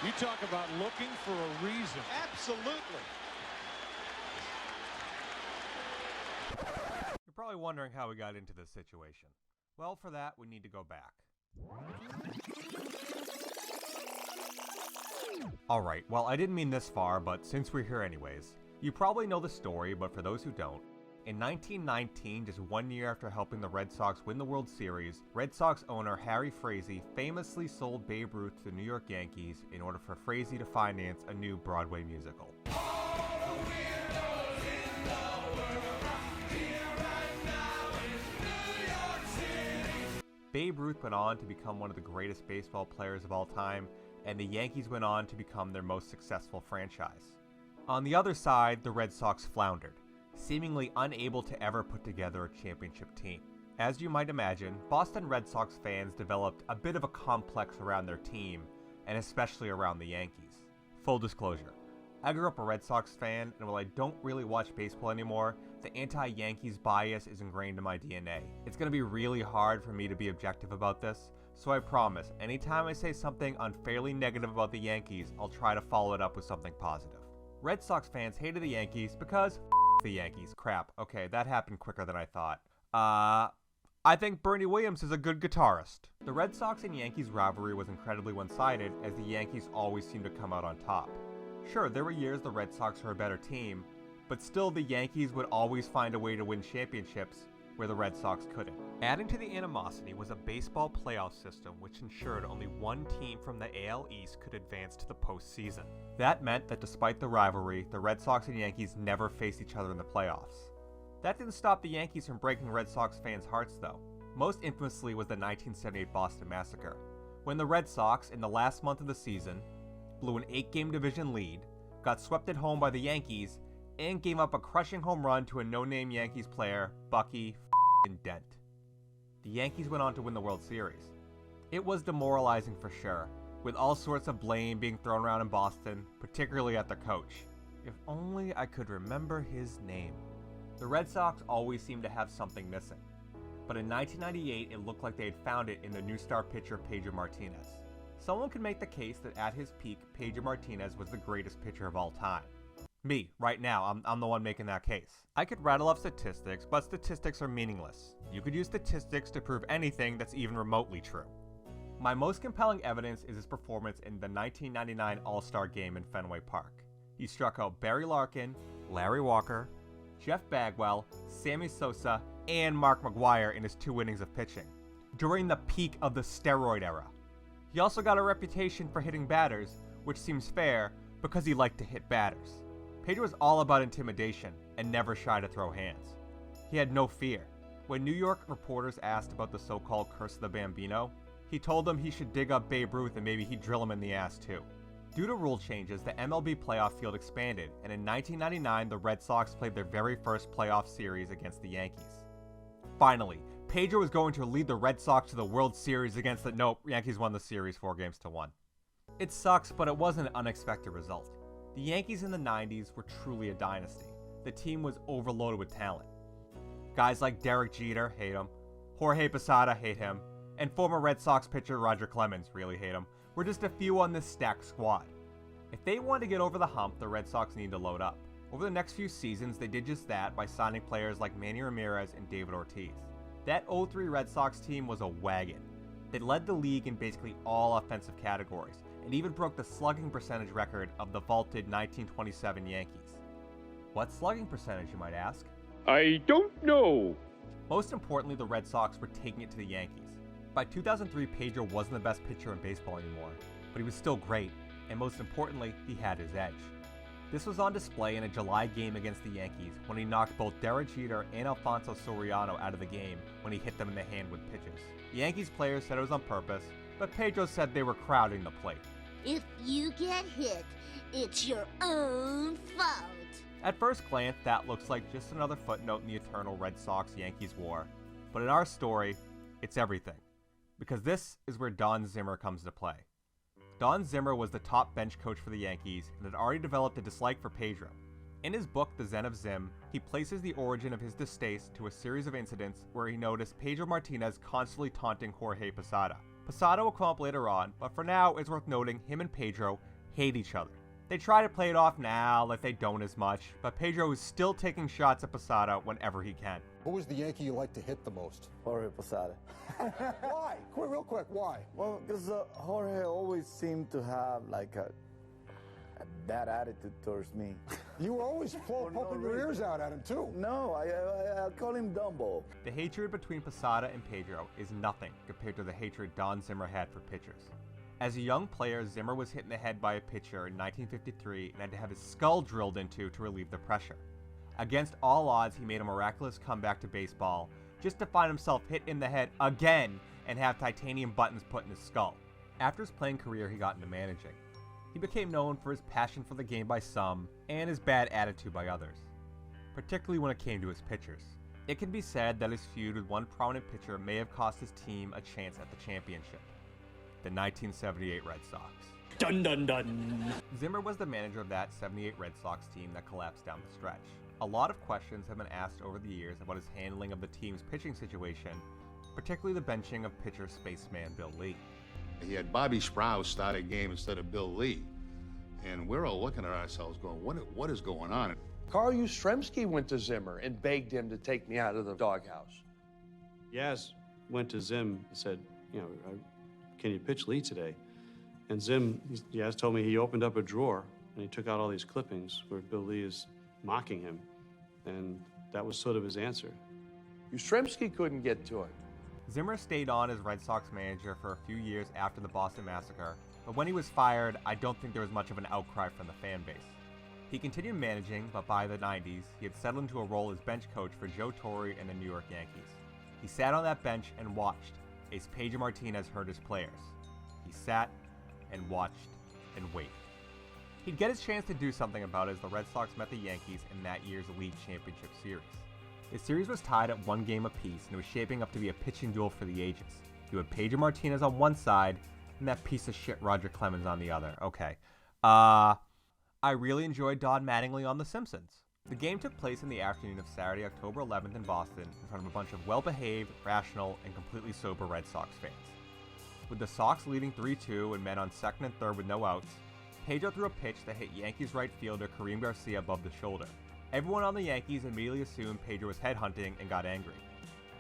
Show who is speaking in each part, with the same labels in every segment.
Speaker 1: You talk about looking for a reason.
Speaker 2: Absolutely.
Speaker 3: You're probably wondering how we got into this situation. Well, for that, we need to go back. Alright, well, I didn't mean this far, but since we're here anyways, you probably know the story, but for those who don't, in 1919, just 1 year after helping the Red Sox win the World Series, Red Sox owner Harry Frazee famously sold Babe Ruth to the New York Yankees in order for Frazee to finance a new Broadway musical. Babe Ruth went on to become one of the greatest baseball players of all time, and the Yankees went on to become their most successful franchise. On the other side, the Red Sox floundered, seemingly unable to ever put together a championship team. As you might imagine, Boston Red Sox fans developed a bit of a complex around their team, and especially around the Yankees. Full disclosure, I grew up a Red Sox fan, and while I don't really watch baseball anymore, the anti-Yankees bias is ingrained in my DNA. It's going to be really hard for me to be objective about this, so I promise, anytime I say something unfairly negative about the Yankees, I'll try to follow it up with something positive. Red Sox fans hated the Yankees because the Yankees. Crap, okay, that happened quicker than I thought. I think Bernie Williams is a good guitarist. The Red Sox and Yankees rivalry was incredibly one-sided, as the Yankees always seemed to come out on top. Sure, there were years the Red Sox were a better team, but still the Yankees would always find a way to win championships where the Red Sox couldn't. Adding to the animosity was a baseball playoff system which ensured only one team from the AL East could advance to the postseason. That meant that despite the rivalry, the Red Sox and Yankees never faced each other in the playoffs. That didn't stop the Yankees from breaking Red Sox fans' hearts though. Most infamously was the 1978 Boston Massacre, when the Red Sox, in the last month of the season, blew an 8-game division lead, got swept at home by the Yankees, and gave up a crushing home run to a no-name Yankees player, Bucky Dent. The Yankees went on to win the World Series. It was demoralizing for sure, with all sorts of blame being thrown around in Boston, particularly at their coach. If only I could remember his name. The Red Sox always seemed to have something missing, but in 1998 it looked like they had found it in the new star pitcher Pedro Martinez. Someone could make the case that at his peak, Pedro Martinez was the greatest pitcher of all time. Me, right now, I'm the one making that case. I could rattle off statistics, but statistics are meaningless. You could use statistics to prove anything that's even remotely true. My most compelling evidence is his performance in the 1999 All-Star Game in Fenway Park. He struck out Barry Larkin, Larry Walker, Jeff Bagwell, Sammy Sosa, and Mark McGwire in his 2 innings of pitching, during the peak of the steroid era. He also got a reputation for hitting batters, which seems fair because he liked to hit batters. Pedro was all about intimidation and never shy to throw hands. He had no fear. When New York reporters asked about the so-called curse of the Bambino, he told them he should dig up Babe Ruth and maybe he'd drill him in the ass too. Due to rule changes, the MLB playoff field expanded, and in 1999 the Red Sox played their very first playoff series against the Yankees. Finally, Pedro was going to lead the Red Sox to the World Series against the Yankees won the series 4-1. It sucks, but it wasn't an unexpected result. The Yankees in the 90s were truly a dynasty. The team was overloaded with talent. Guys like Derek Jeter, hate him, Jorge Posada, hate him, and former Red Sox pitcher Roger Clemens, really hate him, were just a few on this stacked squad. If they wanted to get over the hump, the Red Sox needed to load up. Over the next few seasons, they did just that by signing players like Manny Ramirez and David Ortiz. That 03 Red Sox team was a wagon. They led the league in basically all offensive categories, and even broke the slugging percentage record of the vaulted 1927 Yankees. What slugging percentage, you might ask?
Speaker 4: I don't know.
Speaker 3: Most importantly, the Red Sox were taking it to the Yankees. By 2003, Pedro wasn't the best pitcher in baseball anymore, but he was still great, and most importantly, he had his edge. This was on display in a July game against the Yankees when he knocked both Derek Jeter and Alfonso Soriano out of the game when he hit them in the hand with pitches. The Yankees players said it was on purpose, but Pedro said they were crowding the plate.
Speaker 5: If you get hit, it's your own fault.
Speaker 3: At first glance, that looks like just another footnote in the eternal Red Sox-Yankees war. But in our story, it's everything. Because this is where Don Zimmer comes to play. Don Zimmer was the top bench coach for the Yankees and had already developed a dislike for Pedro. In his book, The Zen of Zim, he places the origin of his distaste to a series of incidents where he noticed Pedro Martinez constantly taunting Jorge Posada. Posada will come up later on, but for now, it's worth noting him and Pedro hate each other. They try to play it off now like they don't as much, but Pedro is still taking shots at Posada whenever he can.
Speaker 2: Who was the Yankee you like to hit the most?
Speaker 6: Jorge Posada.
Speaker 2: Why? Real quick, why?
Speaker 6: Well, because Jorge always seemed to have like a bad attitude towards me.
Speaker 2: You were always poking your ears out at him, too.
Speaker 6: No, I call him Dumbo.
Speaker 3: The hatred between Posada and Pedro is nothing compared to the hatred Don Zimmer had for pitchers. As a young player, Zimmer was hit in the head by a pitcher in 1953 and had to have his skull drilled into to relieve the pressure. Against all odds, he made a miraculous comeback to baseball, just to find himself hit in the head again and have titanium buttons put in his skull. After his playing career, he got into managing. He became known for his passion for the game by some, and his bad attitude by others, particularly when it came to his pitchers. It can be said that his feud with one prominent pitcher may have cost his team a chance at the championship. The 1978 Red Sox.
Speaker 7: Dun dun dun!
Speaker 3: Zimmer was the manager of that 78 Red Sox team that collapsed down the stretch. A lot of questions have been asked over the years about his handling of the team's pitching situation, particularly the benching of pitcher spaceman Bill Lee.
Speaker 8: He had Bobby Sprouse start a game instead of Bill Lee. And we're all looking at ourselves going, what is going on?
Speaker 9: Carl Yastrzemski went to Zimmer and begged him to take me out of the doghouse.
Speaker 10: Yaz went to Zim and said, can you pitch Lee today? And Zim, Yaz told me he opened up a drawer and he took out all these clippings where Bill Lee is mocking him. And that was sort of his answer.
Speaker 9: Yastrzemski couldn't get to it.
Speaker 3: Zimmer stayed on as Red Sox manager for a few years after the Boston Massacre, but when he was fired, I don't think there was much of an outcry from the fan base. He continued managing, but by the 90s, he had settled into a role as bench coach for Joe Torre and the New York Yankees. He sat on that bench and watched as Pedro Martinez hurt his players. He sat and watched and waited. He'd get his chance to do something about it as the Red Sox met the Yankees in that year's League Championship Series. The series was tied at 1 game apiece, and it was shaping up to be a pitching duel for the ages. You had Pedro Martinez on one side, and that piece of shit Roger Clemens on the other. Okay. I really enjoyed Don Mattingly on The Simpsons. The game took place in the afternoon of Saturday, October 11th in Boston, in front of a bunch of well-behaved, rational, and completely sober Red Sox fans. With the Sox leading 3-2 and men on second and third with no outs, Pedro threw a pitch that hit Yankees right fielder Karim Garcia above the shoulder. Everyone on the Yankees immediately assumed Pedro was headhunting and got angry.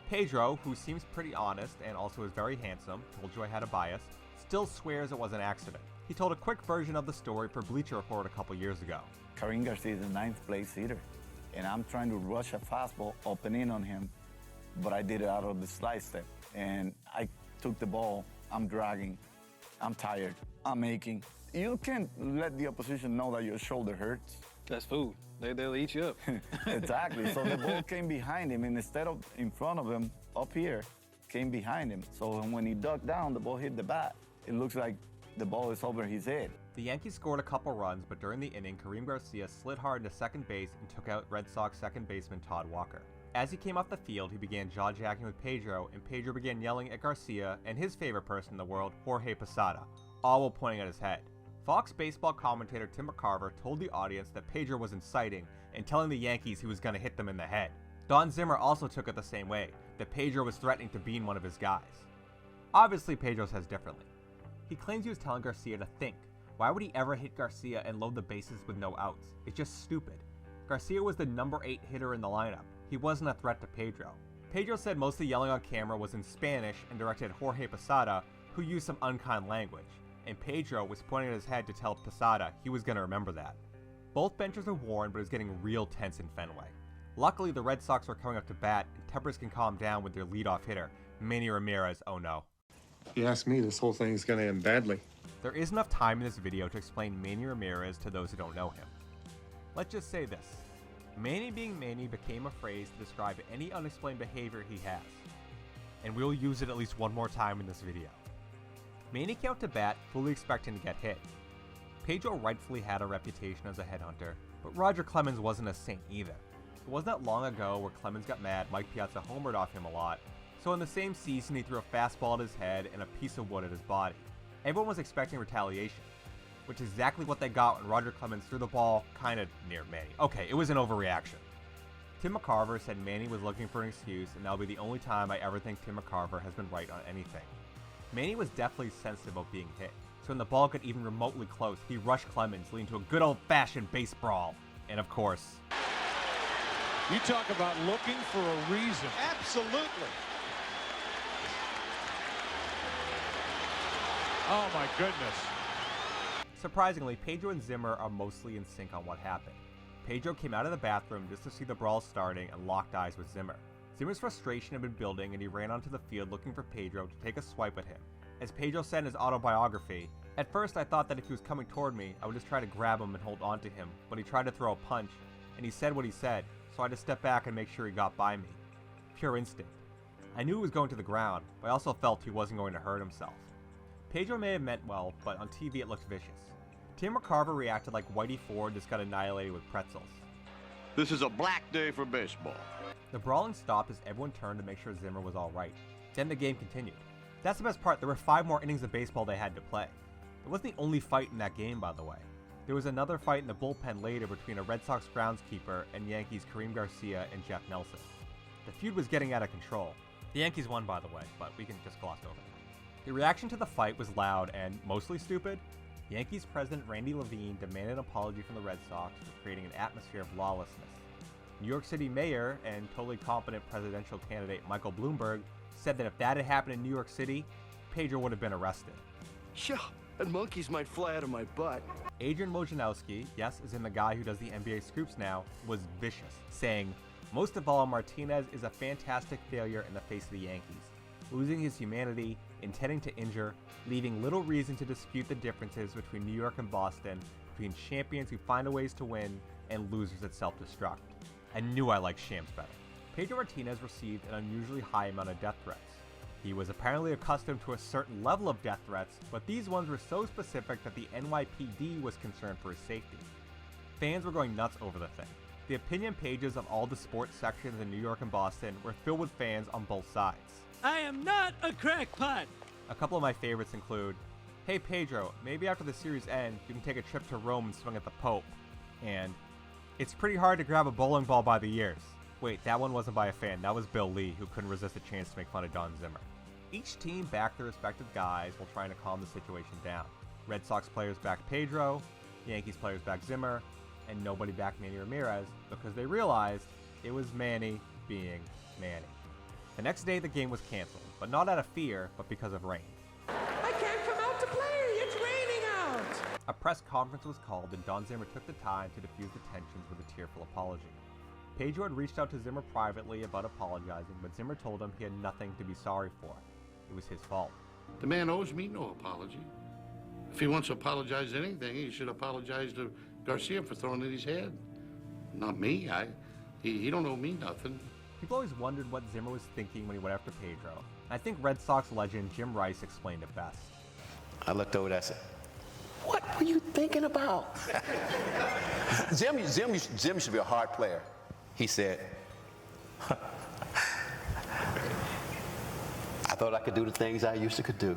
Speaker 3: Pedro, who seems pretty honest and also is very handsome, told you I had a bias, still swears it was an accident. He told a quick version of the story for Bleacher Report a couple years ago.
Speaker 6: Karim Garcia is the 9th place hitter, and I'm trying to rush a fastball, open in on him, but I did it out of the slide step, and I took the ball. I'm dragging. I'm tired. I'm aching. You can't let the opposition know that your shoulder hurts.
Speaker 7: That's food. They'll eat you up.
Speaker 6: Exactly. So the ball came behind him, and instead of in front of him, up here, came behind him. So when he ducked down, the ball hit the bat. It looks like the ball is over his head.
Speaker 3: The Yankees scored a couple runs, but during the inning, Karim Garcia slid hard into second base and took out Red Sox second baseman Todd Walker. As he came off the field, he began jaw-jacking with Pedro, and Pedro began yelling at Garcia and his favorite person in the world, Jorge Posada, all while pointing at his head. Fox baseball commentator Tim McCarver told the audience that Pedro was inciting and telling the Yankees he was going to hit them in the head. Don Zimmer also took it the same way, that Pedro was threatening to bean one of his guys. Obviously, Pedro says differently. He claims he was telling Garcia to think. Why would he ever hit Garcia and load the bases with no outs? It's just stupid. Garcia was the number 8 hitter in the lineup. He wasn't a threat to Pedro. Pedro said most of the yelling on camera was in Spanish and directed at Jorge Posada, who used some unkind language, and Pedro was pointing at his head to tell Posada he was going to remember that. Both benches were worn, but it was getting real tense in Fenway. Luckily, the Red Sox were coming up to bat, and tempers can calm down with their leadoff hitter, Manny Ramirez. Oh no.
Speaker 11: If you ask me, this whole thing is going to end badly.
Speaker 3: There isn't enough time in this video to explain Manny Ramirez to those who don't know him. Let's just say this. Manny being Manny became a phrase to describe any unexplained behavior he has. And we'll use it at least one more time in this video. Manny came out to bat fully expecting to get hit. Pedro rightfully had a reputation as a headhunter, but Roger Clemens wasn't a saint either. It wasn't that long ago where Clemens got mad Mike Piazza homered off him a lot, so in the same season he threw a fastball at his head and a piece of wood at his body. Everyone was expecting retaliation, which is exactly what they got when Roger Clemens threw the ball kind of near Manny. Okay, it was an overreaction. Tim McCarver said Manny was looking for an excuse, and that'll be the only time I ever think Tim McCarver has been right on anything. Manny was definitely sensitive of being hit, so when the ball got even remotely close, he rushed Clemens, leading to a good old-fashioned base brawl. And of course,
Speaker 1: You talk about looking for a reason.
Speaker 9: Absolutely.
Speaker 1: Oh my goodness.
Speaker 3: surprisingly, Pedro and Zimmer are mostly in sync on what happened. Pedro came out of the bathroom just to see the brawl starting and locked eyes with Zimmer. Zimmer's frustration had been building and he ran onto the field looking for Pedro to take a swipe at him. As Pedro said in his autobiography, "At first I thought that if he was coming toward me, I would just try to grab him and hold on to him, but he tried to throw a punch, and he said what he said, so I had to step back and make sure he got by me. Pure instinct. I knew he was going to the ground, but I also felt he wasn't going to hurt himself." Pedro may have meant well, but on TV it looked vicious. Tim McCarver reacted like Whitey Ford just got annihilated with pretzels.
Speaker 12: This is a black day for baseball.
Speaker 3: The brawling stopped as everyone turned to make sure Zimmer was alright. Then the game continued. That's the best part, there were 5 more innings of baseball they had to play. It wasn't the only fight in that game, by the way. There was another fight in the bullpen later between a Red Sox groundskeeper and Yankees Kareem Garcia and Jeff Nelson. The feud was getting out of control. The Yankees won, by the way, but we can just gloss over that. The reaction to the fight was loud and mostly stupid. Yankees president Randy Levine demanded an apology from the Red Sox for creating an atmosphere of lawlessness. New York City mayor and totally competent presidential candidate Michael Bloomberg said that if that had happened in New York City, Pedro would have been arrested.
Speaker 12: Yeah, and monkeys might fly out of my butt.
Speaker 3: Adrian Wojnarowski, yes, as in the guy who does the NBA scoops now, was vicious, saying, "Most of all, Martinez is a fantastic failure in the face of the Yankees, losing his humanity, intending to injure, leaving little reason to dispute the differences between New York and Boston, between champions who find a ways to win and losers that self-destruct." I knew I liked Shams better. Pedro Martinez received an unusually high amount of death threats. He was apparently accustomed to a certain level of death threats, but these ones were so specific that the NYPD was concerned for his safety. Fans were going nuts over the thing. The opinion pages of all the sports sections in New York and Boston were filled with fans on both sides.
Speaker 13: I am not a crackpot!
Speaker 3: A couple of my favorites include, "Hey Pedro, maybe after the series ends, you can take a trip to Rome and swing at the Pope," and "It's pretty hard to grab a bowling ball by the ears." Wait, that one wasn't by a fan, that was Bill Lee, who couldn't resist a chance to make fun of Don Zimmer. Each team backed their respective guys while trying to calm the situation down. Red Sox players backed Pedro, Yankees players backed Zimmer, and nobody backed Manny Ramirez because they realized it was Manny being Manny. The next day the game was canceled, but not out of fear, but because of rain.
Speaker 13: I can't come out to play! It's raining out!
Speaker 3: A press conference was called and Don Zimmer took the time to diffuse the tensions with a tearful apology. Pedro had reached out to Zimmer privately about apologizing, but Zimmer told him he had nothing to be sorry for. It was his fault.
Speaker 8: The man owes me no apology. If he wants to apologize to anything, he should apologize to Garcia for throwing it at his head. Not me. He don't owe me nothing.
Speaker 3: People always wondered what Zimmer was thinking when he went after Pedro. I think Red Sox legend Jim Rice explained it best.
Speaker 12: I looked over there and said, "What were you thinking about?" Zim should be a hard player. He said, "I thought I could do the things I used to could do."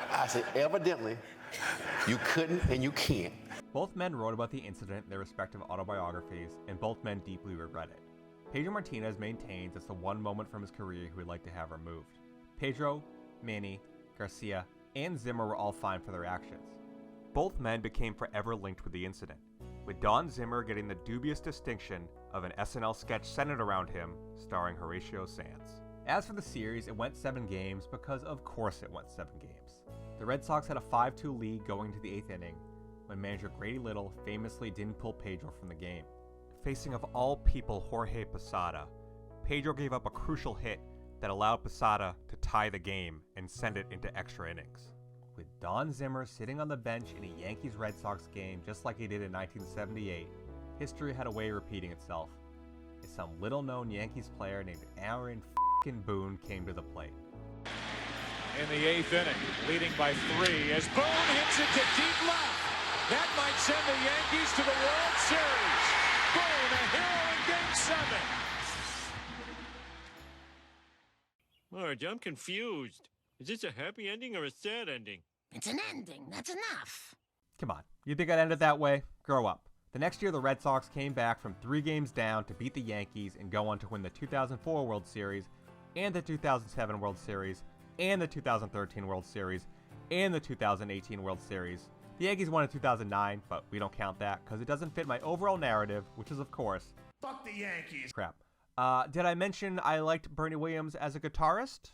Speaker 12: I said, "Evidently, you couldn't and you can't."
Speaker 3: Both men wrote about the incident in their respective autobiographies, and both men deeply regret it. Pedro Martinez maintains it's the one moment from his career he would like to have removed. Pedro, Manny, Garcia, and Zimmer were all fined for their actions. Both men became forever linked with the incident, with Don Zimmer getting the dubious distinction of an SNL sketch centered around him, starring Horatio Sanz. As for the series, it went 7 games because of course it went 7 games. The Red Sox had a 5-2 lead going to the 8th inning, when manager Grady Little famously didn't pull Pedro from the game. Facing of all people Jorge Posada, Pedro gave up a crucial hit that allowed Posada to tie the game and send it into extra innings. With Don Zimmer sitting on the bench in a Yankees-Red Sox game just like he did in 1978, history had a way of repeating itself, as some little-known Yankees player named Aaron Boone came to the plate.
Speaker 1: In the 8th inning, leading by 3 as Boone hits it to deep left. That might send the Yankees to the World Series. Boone, a hero in Game 7.
Speaker 13: Marge, I'm confused. Is this a happy ending or a sad ending?
Speaker 5: It's an ending. That's enough.
Speaker 3: Come on, you think I'd end it that way? Grow up. The next year, the Red Sox came back from 3 games down to beat the Yankees and go on to win the 2004 World Series and the 2007 World Series, and the 2013 World Series, and the 2018 World Series. The Yankees won in 2009, but we don't count that because it doesn't fit my overall narrative, which is, of course,
Speaker 1: Fuck the Yankees.
Speaker 3: crap. Did I mention I liked Bernie Williams as a guitarist?